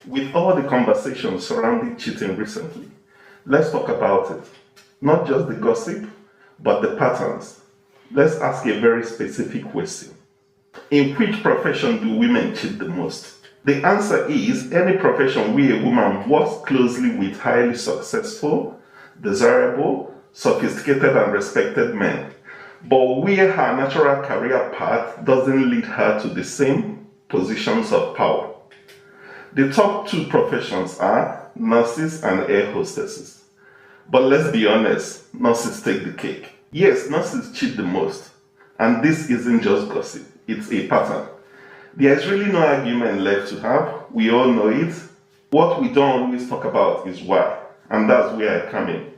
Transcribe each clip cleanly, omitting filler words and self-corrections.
With all the conversations surrounding cheating recently, let's talk about it. Not just the gossip, but the patterns. Let's ask a very specific question. In which profession do women cheat the most? The answer is any profession where a woman works closely with highly successful, desirable, sophisticated and respected men, but where her natural career path doesn't lead her to the same positions of power. The top two professions are nurses and air hostesses. But let's be honest, nurses take the cake. Yes, nurses cheat the most. And this isn't just gossip, it's a pattern. There is really no argument left to have. We all know it. What we don't always talk about is why. And that's where I come in.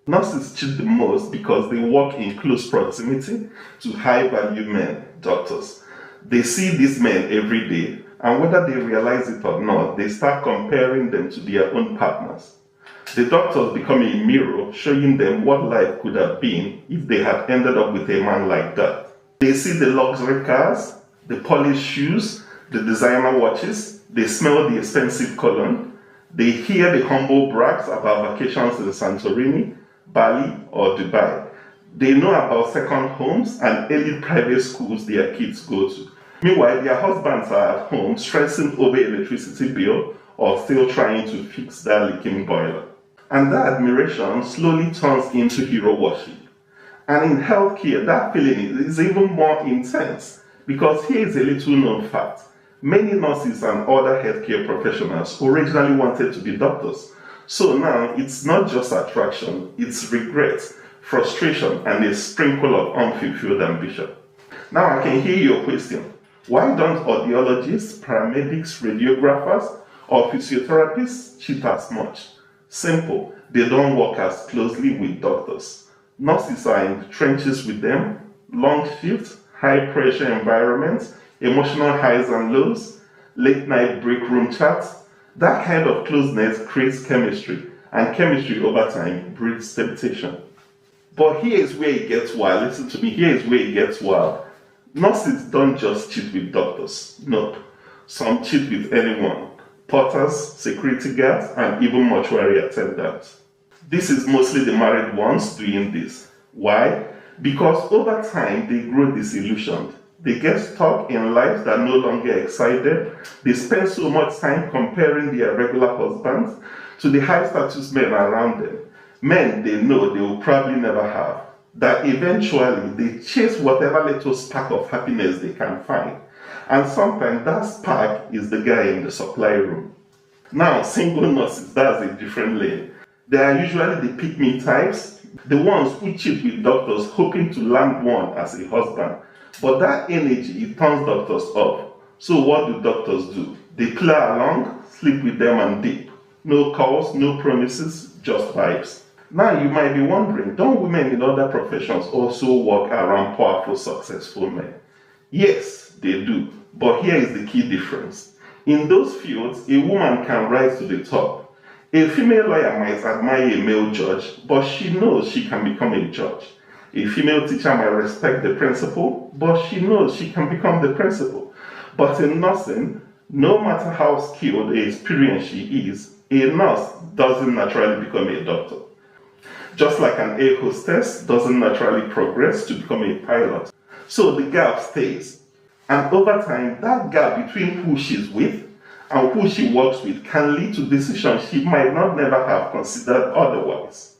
Nurses cheat the most because they work in close proximity to high-value men, doctors. They see these men every day, and whether they realize it or not, they start comparing them to their own partners. The doctors become a mirror showing them what life could have been if they had ended up with a man like that. They see the luxury cars, the polished shoes, the designer watches, they smell the expensive cologne, they hear the humble brags about vacations in Santorini, Bali, or Dubai. They know about second homes and elite private schools their kids go to. Meanwhile, their husbands are at home stressing over electricity bill or still trying to fix that leaking boiler. And that admiration slowly turns into hero worship. And in healthcare, that feeling is even more intense because here is a little known fact. Many nurses and other healthcare professionals originally wanted to be doctors. So now it's not just attraction, it's regret, frustration, and a sprinkle of unfulfilled ambition. Now I can hear your question. Why don't audiologists, paramedics, radiographers, or physiotherapists cheat as much? Simple, they don't work as closely with doctors. Nurses are in the trenches with them, long shifts, high pressure environments, emotional highs and lows, late night break room chats. That kind of closeness creates chemistry, and chemistry over time breeds temptation. But here is where it gets wild. Listen to me, here is where it gets wild. Nurses don't just cheat with doctors. Nope. Some cheat with anyone. Porters, security guards, and even mortuary attendants. This is mostly the married ones doing this. Why? Because over time they grow disillusioned. They get stuck in lives that no longer excite them. They spend so much time comparing their regular husbands to the high status men around them. Men they know they will probably never have. That eventually they chase whatever little spark of happiness they can find. And sometimes that spark is the guy in the supply room. Now, single nurses, that's a different lane. They are usually the pick-me types, the ones who cheat with doctors hoping to land one as a husband. But that energy, it turns doctors off. So what do doctors do? They play along, sleep with them and dip. No calls, no promises, just vibes. Now you might be wondering, don't women in other professions also work around powerful, successful men? Yes, they do. But here is the key difference. In those fields, a woman can rise to the top. A female lawyer might admire a male judge, but she knows she can become a judge. A female teacher might respect the principal, but she knows she can become the principal. But in nursing, no matter how skilled or experienced she is, a nurse doesn't naturally become a doctor. Just like an air hostess doesn't naturally progress to become a pilot. So the gap stays. And over time, that gap between who she's with and who she works with can lead to decisions she might not never have considered otherwise.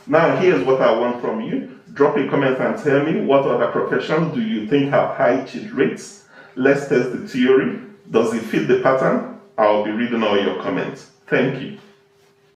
Now here's what I want from you. Drop a comment and tell me what other professions do you think have high cheat rates. Let's test the theory. Does it fit the pattern? I'll be reading all your comments. Thank you.